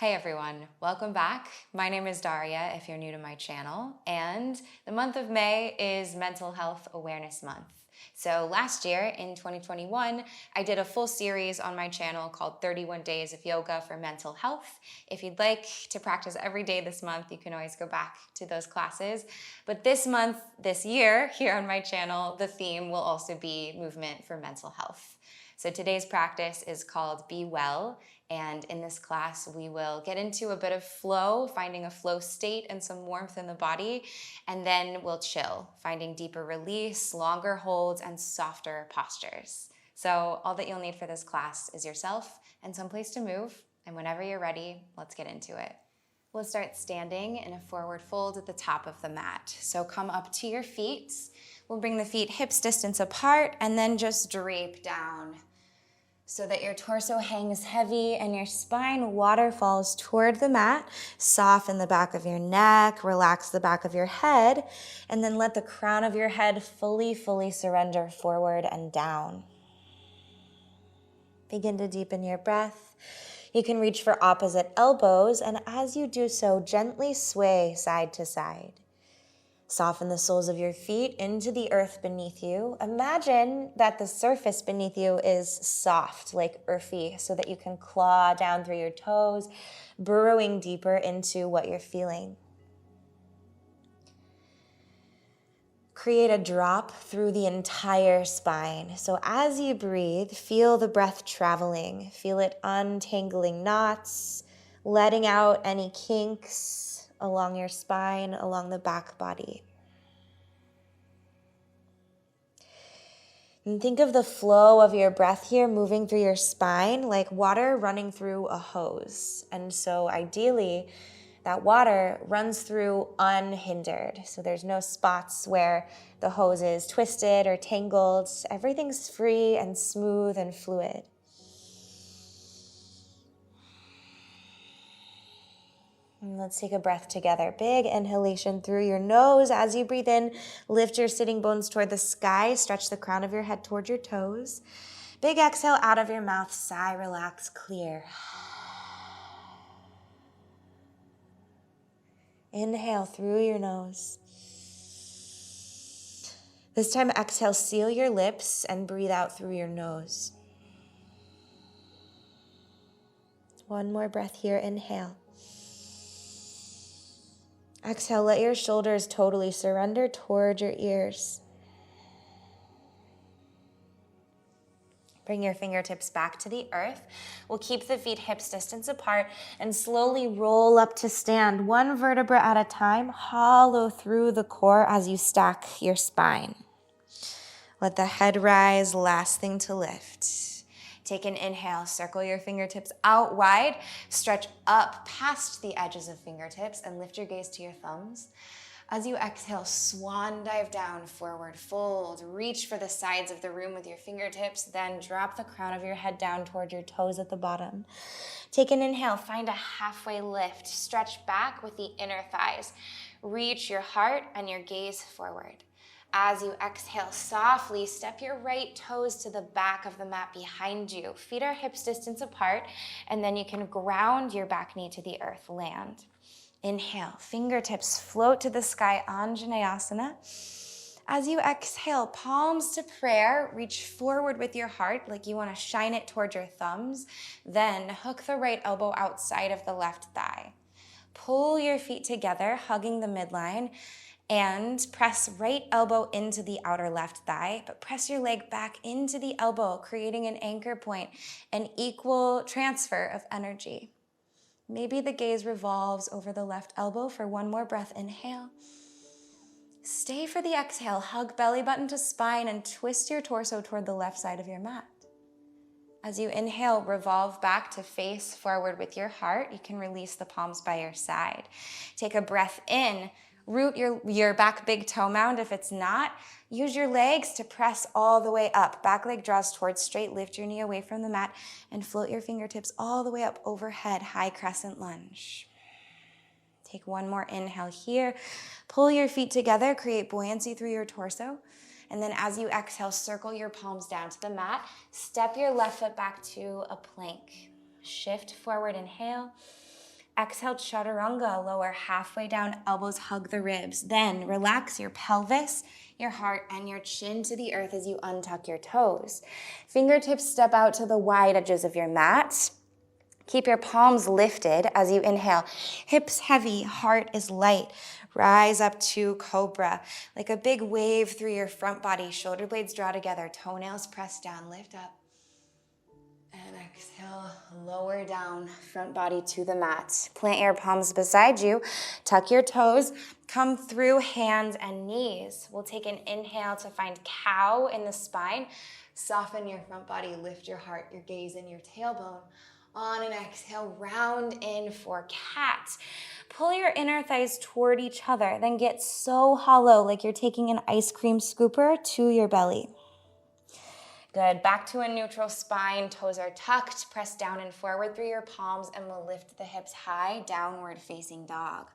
Hey everyone, welcome back. My name is Daria if you're new to my channel, and the month of May is Mental Health Awareness Month. So last year in 2021, I did a full series on my channel called 31 Days of Yoga for Mental Health. If you'd like to practice every day this month, you can always go back to those classes. But this month, this year, here on my channel, the theme will also be movement for mental health. So today's practice is called Be Well, and in this class we will get into a bit of flow, finding a flow state and some warmth in the body, and then we'll chill, finding deeper release, longer holds, and softer postures. So all that you'll need for this class is yourself and some place to move, and whenever you're ready, let's get into it. We'll start standing in a forward fold at the top of the mat. So come up to your feet. We'll bring the feet hips distance apart and then just drape down so that your torso hangs heavy and your spine waterfalls toward the mat. Soften the back of your neck, relax the back of your head, and then let the crown of your head fully surrender forward and down. Begin to deepen your breath. You can reach for opposite elbows, and as you do so, gently sway side to side. Soften the soles of your feet into the earth beneath you. Imagine that the surface beneath you is soft, like earthy, so that you can claw down through your toes, burrowing deeper into what you're feeling. Create a drop through the entire spine. So as you breathe, feel the breath traveling. Feel it untangling knots, letting out any kinks along your spine, along the back body. And think of the flow of your breath here moving through your spine like water running through a hose. And so ideally, that water runs through unhindered. So there's no spots where the hose is twisted or tangled. Everything's free and smooth and fluid. And let's take a breath together. Big inhalation through your nose. As you breathe in, lift your sitting bones toward the sky. Stretch the crown of your head toward your toes. Big exhale out of your mouth. Sigh, relax, clear. Inhale through your nose. This time, exhale, seal your lips and breathe out through your nose. One more breath here. Inhale. Exhale, let your shoulders totally surrender toward your ears. Bring your fingertips back to the earth. We'll keep the feet hips distance apart and slowly roll up to stand, one vertebra at a time. Hollow through the core as you stack your spine. Let the head rise, last thing to lift. Take an inhale, circle your fingertips out wide, stretch up past the edges of fingertips and lift your gaze to your thumbs. As you exhale, swan dive down, forward fold. Reach for the sides of the room with your fingertips, then drop the crown of your head down toward your toes at the bottom. Take an inhale, find a halfway lift. Stretch back with the inner thighs. Reach your heart and your gaze forward. As you exhale, softly step your right toes to the back of the mat behind you. Feet are hips distance apart, and then you can ground your back knee to the earth, land. Inhale, fingertips float to the sky, Anjaneyasana. As you exhale, palms to prayer, reach forward with your heart like you want to shine it toward your thumbs. Then hook the right elbow outside of the left thigh. Pull your feet together, hugging the midline, and press right elbow into the outer left thigh, but press your leg back into the elbow, creating an anchor point, an equal transfer of energy. Maybe the gaze revolves over the left elbow for one more breath. Inhale. Stay for the exhale. Hug belly button to spine and twist your torso toward the left side of your mat. As you inhale, revolve back to face forward with your heart. You can release the palms by your side. Take a breath in. Root your back big toe mound. If it's not, use your legs to press all the way up. Back leg draws towards straight. Lift your knee away from the mat and float your fingertips all the way up overhead. High crescent lunge. Take one more inhale here. Pull your feet together. Create buoyancy through your torso. And then as you exhale, circle your palms down to the mat. Step your left foot back to a plank. Shift forward, inhale. Exhale, chaturanga, lower halfway down, elbows hug the ribs. Then relax your pelvis, your heart, and your chin to the earth as you untuck your toes. Fingertips step out to the wide edges of your mat. Keep your palms lifted as you inhale. Hips heavy, heart is light. Rise up to Cobra. Like a big wave through your front body. Shoulder blades draw together. Toenails press down. Lift up. And exhale, lower down, front body to the mat. Plant your palms beside you. Tuck your toes. Come through hands and knees. We'll take an inhale to find cow in the spine. Soften your front body. Lift your heart, your gaze, and your tailbone. On an exhale, round in for cat. Pull your inner thighs toward each other. Then get so hollow like you're taking an ice cream scooper to your belly. Good. Back to a neutral spine. Toes are tucked. Press down and forward through your palms, and we'll lift the hips high, downward facing dog.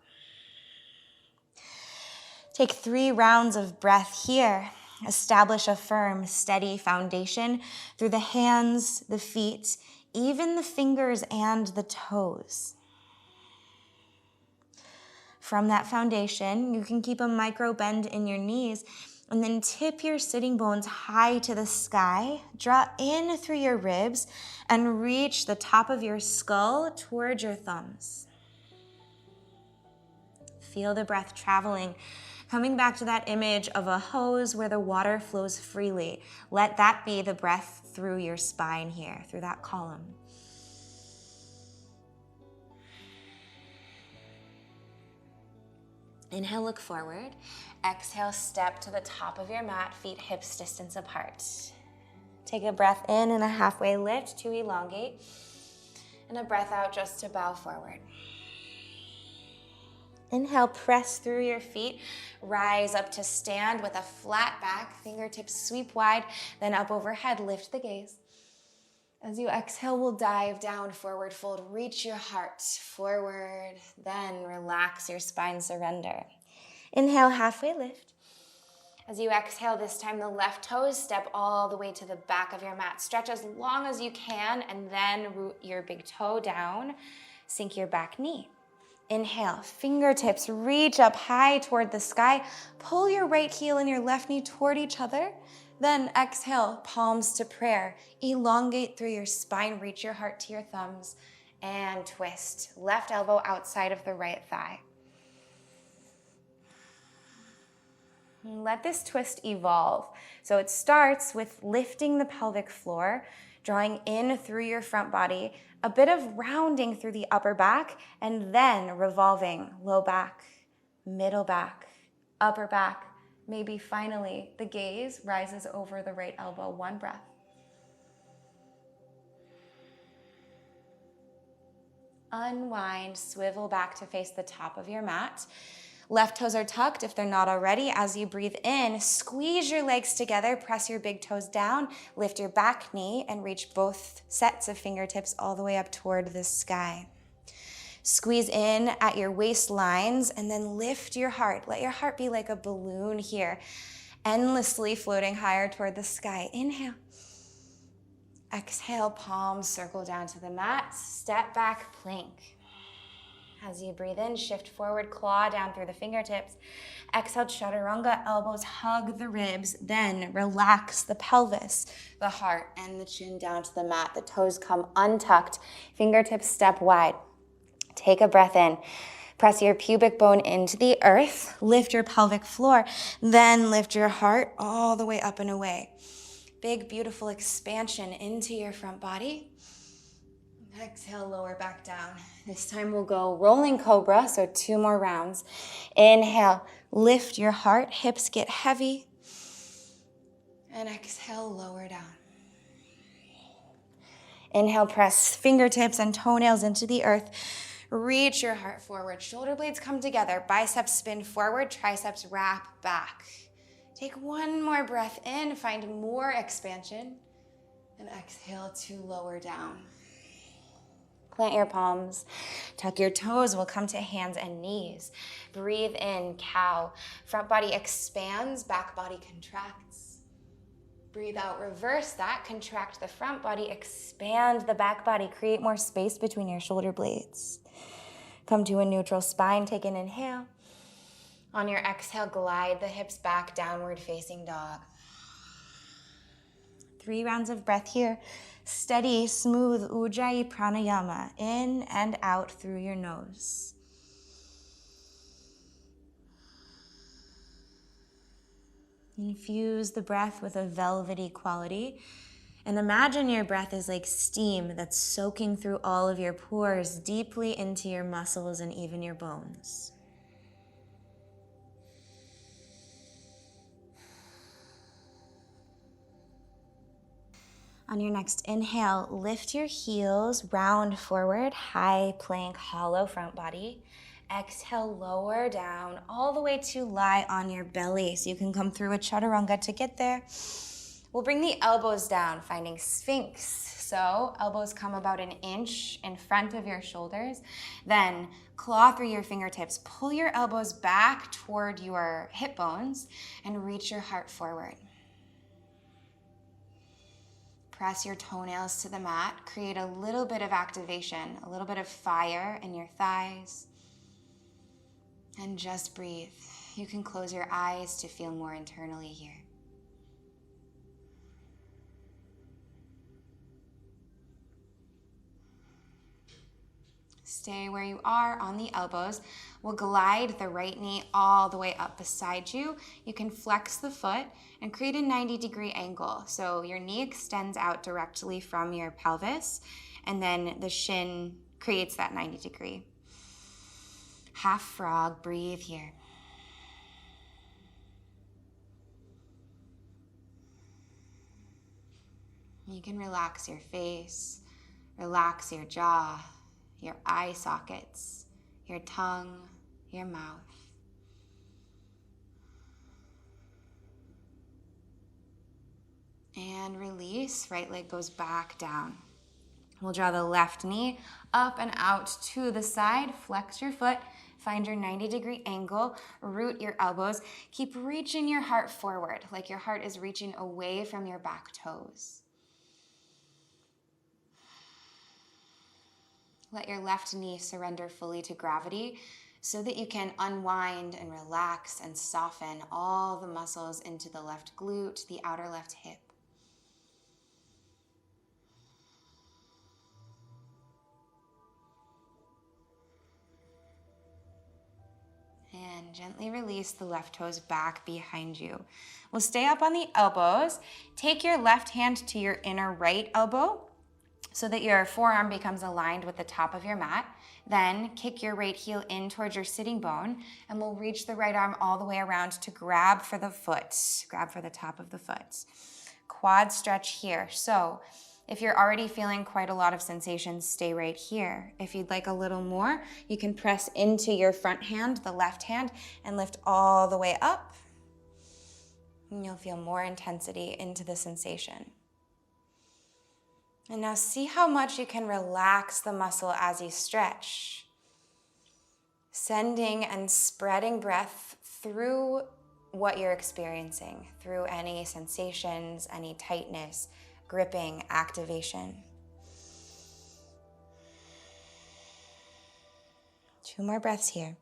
Take 3 rounds of breath here. Establish a firm, steady foundation through the hands, the feet, even the fingers and the toes. From that foundation, you can keep a micro bend in your knees and then tip your sitting bones high to the sky. Draw in through your ribs and reach the top of your skull towards your thumbs. Feel the breath traveling, coming back to that image of a hose where the water flows freely. Let that be the breath through your spine here, through that column. Inhale, look forward. Exhale, step to the top of your mat, feet hips distance apart. Take a breath in and a halfway lift to elongate, and a breath out just to bow forward. Inhale, press through your feet, rise up to stand with a flat back, fingertips sweep wide, then up overhead, lift the gaze. As you exhale, we'll dive down, forward fold, reach your heart forward, then relax your spine, surrender. Inhale, halfway lift. As you exhale, this time the left toes step all the way to the back of your mat. Stretch as long as you can, and then root your big toe down, sink your back knee. Inhale, fingertips reach up high toward the sky. Pull your right heel and your left knee toward each other. Then exhale, palms to prayer. Elongate through your spine, reach your heart to your thumbs, and twist. Left elbow outside of the right thigh. Let this twist evolve. So it starts with lifting the pelvic floor, drawing in through your front body, a bit of rounding through the upper back, and then revolving low back, middle back, upper back. Maybe finally the gaze rises over the right elbow. One breath. Unwind, swivel back to face the top of your mat. Left toes are tucked if they're not already. As you breathe in, squeeze your legs together, press your big toes down, lift your back knee, and reach both sets of fingertips all the way up toward the sky. Squeeze in at your waistlines and then lift your heart. Let your heart be like a balloon here, endlessly floating higher toward the sky. Inhale. Exhale, palms circle down to the mat. Step back, plank. As you breathe in, shift forward, claw down through the fingertips. Exhale, chaturanga, elbows hug the ribs. Then relax the pelvis, the heart, and the chin down to the mat. The toes come untucked. Fingertips step wide. Take a breath in. Press your pubic bone into the earth. Lift your pelvic floor. Then lift your heart all the way up and away. Big, beautiful expansion into your front body. Exhale, lower back down. This time we'll go rolling cobra, so 2 more rounds. Inhale, lift your heart, hips get heavy. And exhale, lower down. Inhale, press fingertips and toenails into the earth. Reach your heart forward. Shoulder blades come together. Biceps spin forward, triceps wrap back. Take 1 more breath in, find more expansion. And exhale to lower down. Plant your palms, tuck your toes, we'll come to hands and knees. Breathe in, cow. Front body expands, back body contracts. Breathe out, reverse that, contract the front body, expand the back body, create more space between your shoulder blades. Come to a neutral spine. Take an inhale. On your exhale, glide the hips back, downward facing dog. 3 rounds of breath here. Steady, smooth Ujjayi Pranayama. In and out through your nose. Infuse the breath with a velvety quality. And imagine your breath is like steam that's soaking through all of your pores, deeply into your muscles and even your bones. On your next inhale, lift your heels, round forward, high plank, hollow front body. Exhale, lower down, all the way to lie on your belly. So you can come through a chaturanga to get there. We'll bring the elbows down, finding Sphinx. So elbows come about an inch in front of your shoulders. Then claw through your fingertips. Pull your elbows back toward your hip bones and reach your heart forward. Press your toenails to the mat. Create a little bit of activation, a little bit of fire in your thighs. And just breathe. You can close your eyes to feel more internally here. Stay where you are on the elbows. We'll glide the right knee all the way up beside you. You can flex the foot and create a 90-degree angle. So your knee extends out directly from your pelvis, and then the shin creates that 90-degree. Half frog, breathe here. You can relax your face, relax your jaw, your eye sockets, your tongue, your mouth. And release, right leg goes back down. We'll draw the left knee up and out to the side, flex your foot, find your 90-degree angle, root your elbows. Keep reaching your heart forward, like your heart is reaching away from your back toes. Let your left knee surrender fully to gravity so that you can unwind and relax and soften all the muscles into the left glute, the outer left hip. And gently release the left toes back behind you. We'll stay up on the elbows. Take your left hand to your inner right elbow so that your forearm becomes aligned with the top of your mat. Then kick your right heel in towards your sitting bone, and we'll reach the right arm all the way around to grab for the foot, grab for the top of the foot. Quad stretch here. So if you're already feeling quite a lot of sensations, stay right here. If you'd like a little more, you can press into your front hand, the left hand, and lift all the way up. And you'll feel more intensity into the sensation. And now see how much you can relax the muscle as you stretch. Sending and spreading breath through what you're experiencing, through any sensations, any tightness, gripping, activation. 2 more breaths here.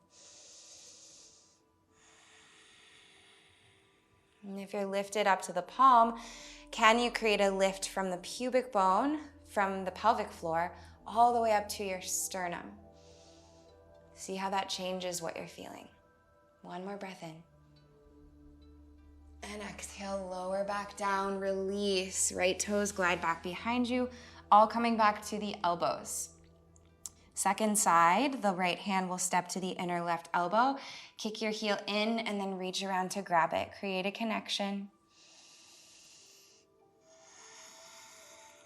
And if you're lifted up to the palm, can you create a lift from the pubic bone, from the pelvic floor, all the way up to your sternum? See how that changes what you're feeling. 1 more breath in. And exhale, lower back down, release. Right toes glide back behind you, all coming back to the elbows. Second side, the right hand will step to the inner left elbow. Kick your heel in and then reach around to grab it. Create a connection.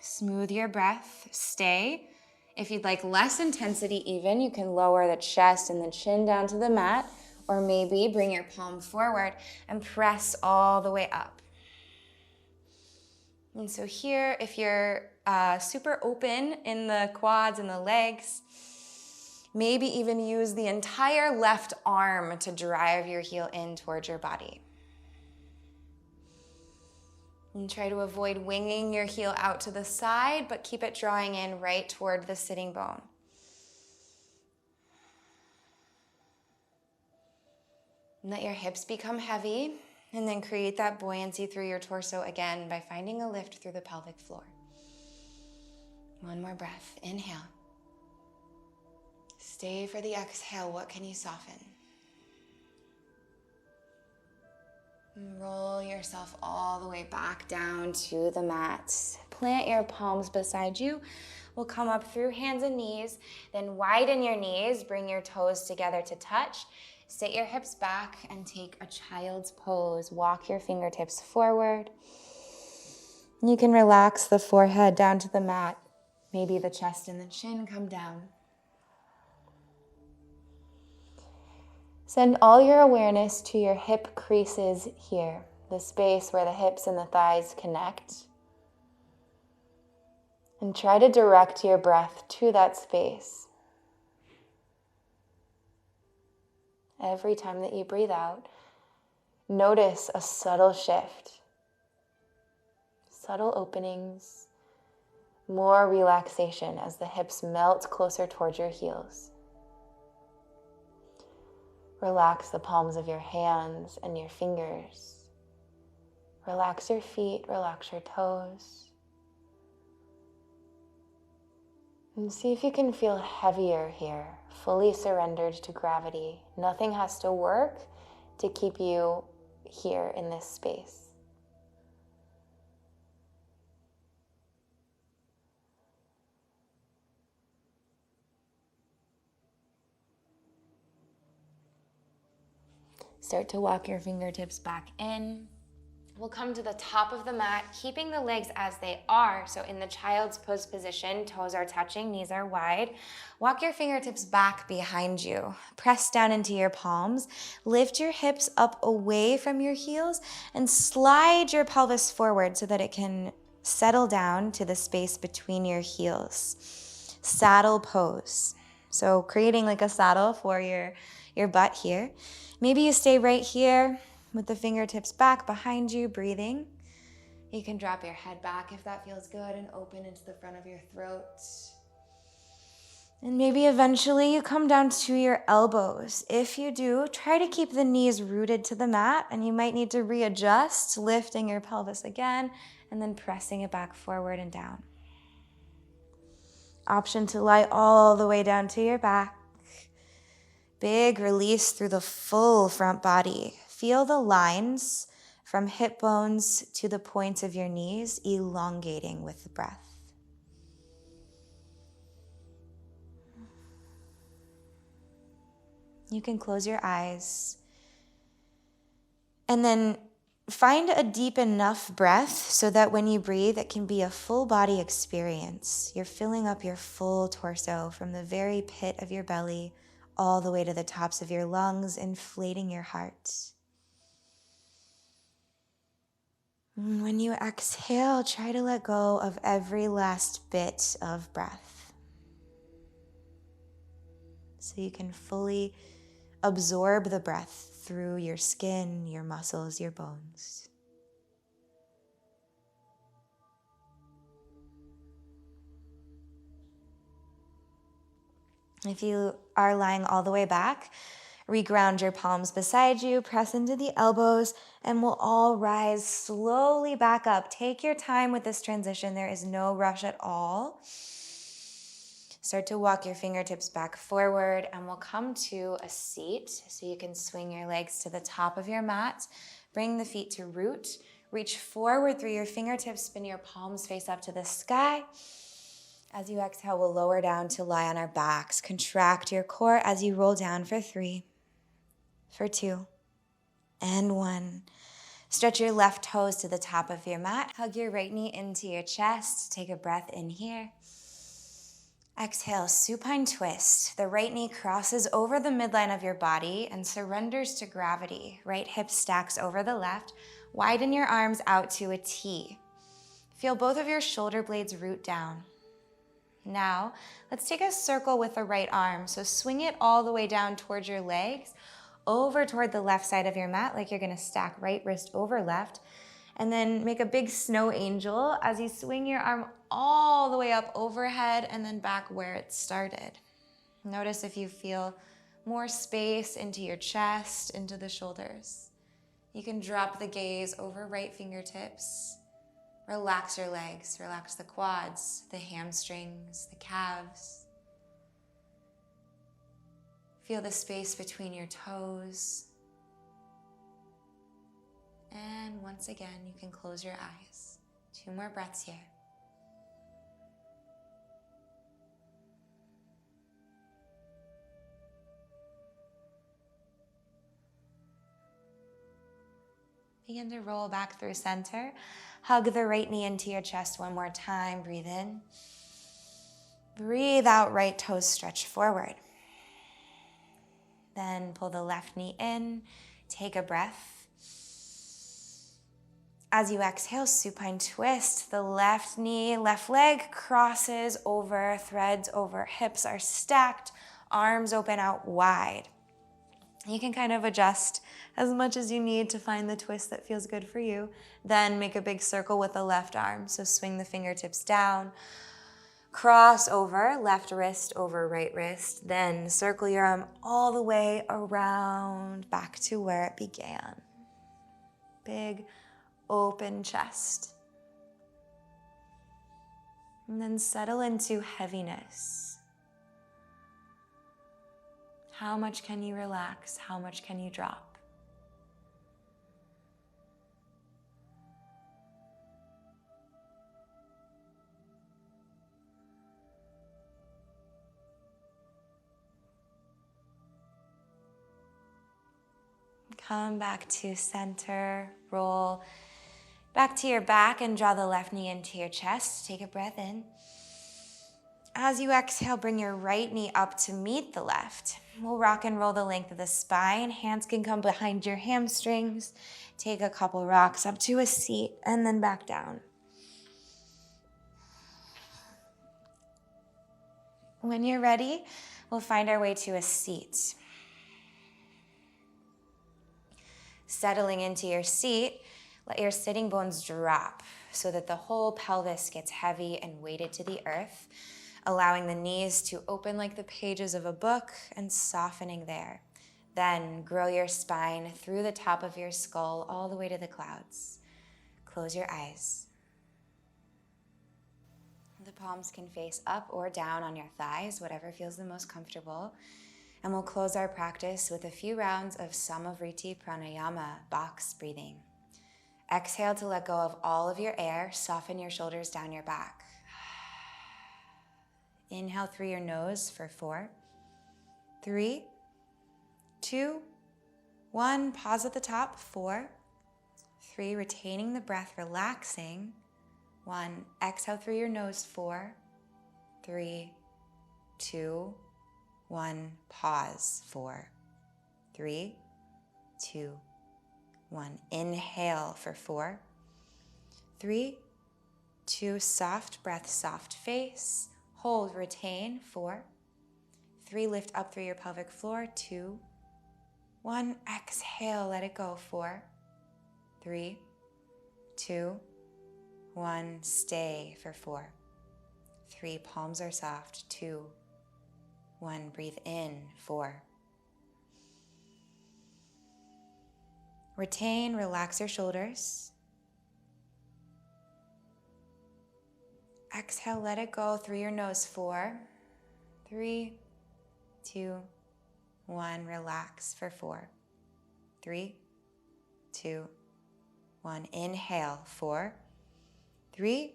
Smooth your breath, stay. If you'd like less intensity even, you can lower the chest and the chin down to the mat, or maybe bring your palm forward and press all the way up. And so here, if you're super open in the quads and the legs, maybe even use the entire left arm to drive your heel in towards your body. And try to avoid winging your heel out to the side, but keep it drawing in right toward the sitting bone. Let your hips become heavy, and then create that buoyancy through your torso again by finding a lift through the pelvic floor. One more breath. Inhale. Stay for the exhale. What can you soften? Roll yourself all the way back down to the mat. Plant your palms beside you. We'll come up through hands and knees, then widen your knees, bring your toes together to touch. Sit your hips back and take a child's pose. Walk your fingertips forward. You can relax the forehead down to the mat. Maybe the chest and the chin come down. Send all your awareness to your hip creases here, the space where the hips and the thighs connect. And try to direct your breath to that space. Every time that you breathe out, notice a subtle shift, subtle openings, more relaxation as the hips melt closer towards your heels. Relax the palms of your hands and your fingers. Relax your feet, relax your toes. And see if you can feel heavier here, fully surrendered to gravity. Nothing has to work to keep you here in this space. Start to walk your fingertips back in. We'll come to the top of the mat, keeping the legs as they are. So in the child's pose position, toes are touching, knees are wide. Walk your fingertips back behind you. Press down into your palms. Lift your hips up away from your heels and slide your pelvis forward so that it can settle down to the space between your heels. Saddle pose. So creating like a saddle for your butt here. Maybe you stay right here with the fingertips back behind you, breathing. You can drop your head back if that feels good and open into the front of your throat. And maybe eventually you come down to your elbows. If you do, try to keep the knees rooted to the mat, and you might need to readjust, lifting your pelvis again and then pressing it back forward and down. Option to lie all the way down to your back. Big release through the full front body. Feel the lines from hip bones to the points of your knees elongating with the breath. You can close your eyes and then find a deep enough breath so that when you breathe, it can be a full body experience. You're filling up your full torso from the very pit of your belly all the way to the tops of your lungs, inflating your heart. And when you exhale, try to let go of every last bit of breath so you can fully absorb the breath through your skin, your muscles, your bones. If you are lying all the way back, reground your palms beside you, press into the elbows, and we'll all rise slowly back up. Take your time with this transition. There is no rush at all. Start to walk your fingertips back forward, and we'll come to a seat so you can swing your legs to the top of your mat. Bring the feet to root. Reach forward through your fingertips. Spin your palms face up to the sky. As you exhale, we'll lower down to lie on our backs. Contract your core as you roll down for 3, for 2, and 1. Stretch your left toes to the top of your mat. Hug your right knee into your chest. Take a breath in here. Exhale, supine twist. The right knee crosses over the midline of your body and surrenders to gravity. Right hip stacks over the left. Widen your arms out to a T. Feel both of your shoulder blades root down. Now, let's take a circle with the right arm. So swing it all the way down towards your legs, over toward the left side of your mat, like you're gonna stack right wrist over left. And then make a big snow angel as you swing your arm all the way up overhead and then back where it started. Notice if you feel more space into your chest, into the shoulders. You can drop the gaze over right fingertips. Relax your legs, relax the quads, the hamstrings, the calves. Feel the space between your toes. And once again, you can close your eyes. 2 more breaths here. Begin to roll back through center. Hug the right knee into your chest one more time. Breathe in. Breathe out, right toes stretch forward. Then pull the left knee in. Take a breath. As you exhale, supine twist. The left knee, left leg crosses over, threads over, hips are stacked, arms open out wide. You can kind of adjust as much as you need to find the twist that feels good for you. Then make a big circle with the left arm. So swing the fingertips down, cross over, left wrist over right wrist. Then circle your arm all the way around back to where it began. Big open chest. And then settle into heaviness. How much can you relax? How much can you drop? Come back to center, roll back to your back and draw the left knee into your chest. Take a breath in. As you exhale, bring your right knee up to meet the left. We'll rock and roll the length of the spine. Hands can come behind your hamstrings. Take a couple rocks up to a seat and then back down. When you're ready, we'll find our way to a seat. Settling into your seat, let your sitting bones drop so that the whole pelvis gets heavy and weighted to the earth, allowing the knees to open like the pages of a book and softening there. Then grow your spine through the top of your skull all the way to the clouds. Close your eyes. The palms can face up or down on your thighs, whatever feels the most comfortable. And we'll close our practice with a few rounds of samavritti pranayama box breathing. Exhale to let go of all of your air. Soften your shoulders down your back. Inhale through your nose for 4, 3, 2, 1. Pause at the top. 4, 3. Retaining the breath, relaxing. 1. Exhale through your nose. 4, 3, 2, 1. Pause. 4, 3, 2, 1. Inhale for 4, 3, 2. Soft breath, soft face. Hold, retain. 4, 3. Lift up through your pelvic floor. 2, 1. Exhale, let it go. 4, 3, 2, 1. Stay for 4, 3. Palms are soft. 2, 1. Breathe in. 4. Retain, relax your shoulders. Exhale, let it go through your nose. 4, 3, 2, 1. Relax for 4, 3, 2, 1. Inhale. 4, 3,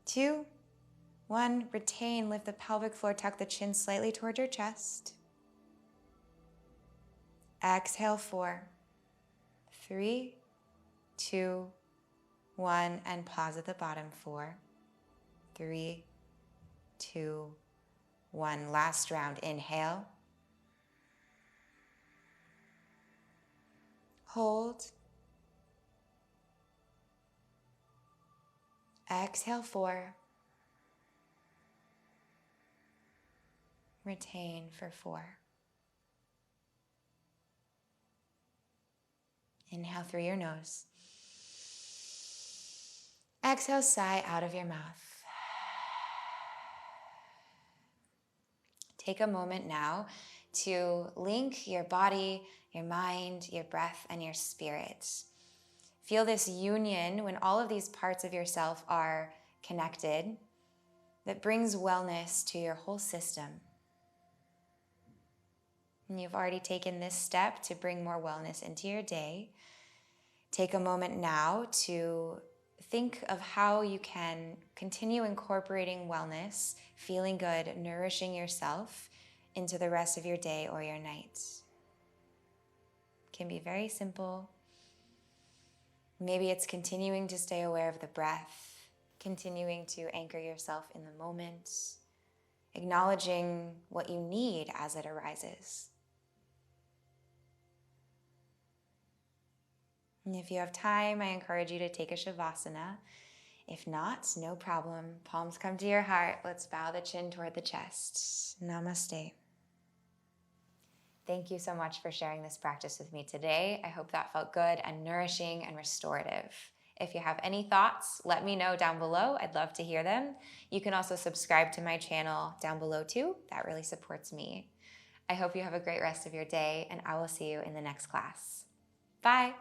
2, 1. Retain, lift the pelvic floor, tuck the chin slightly toward your chest. Exhale. 4, 3, 2, 1. And pause at the bottom. 4, 3, 2, 1. Last round. Inhale. Hold. Exhale. 4. Retain for 4. Inhale through your nose. Exhale, sigh out of your mouth. Take a moment now to link your body, your mind, your breath, and your spirit. Feel this union when all of these parts of yourself are connected that brings wellness to your whole system. And you've already taken this step to bring more wellness into your day. Take a moment now to think of how you can continue incorporating wellness, feeling good, nourishing yourself into the rest of your day or your night. It can be very simple. Maybe it's continuing to stay aware of the breath, continuing to anchor yourself in the moment, acknowledging what you need as it arises. And if you have time, I encourage you to take a Shavasana. If not, no problem. Palms come to your heart. Let's bow the chin toward the chest. Namaste. Thank you so much for sharing this practice with me today. I hope that felt good and nourishing and restorative. If you have any thoughts, let me know down below. I'd love to hear them. You can also subscribe to my channel down below too. That really supports me. I hope you have a great rest of your day, and I will see you in the next class. Bye.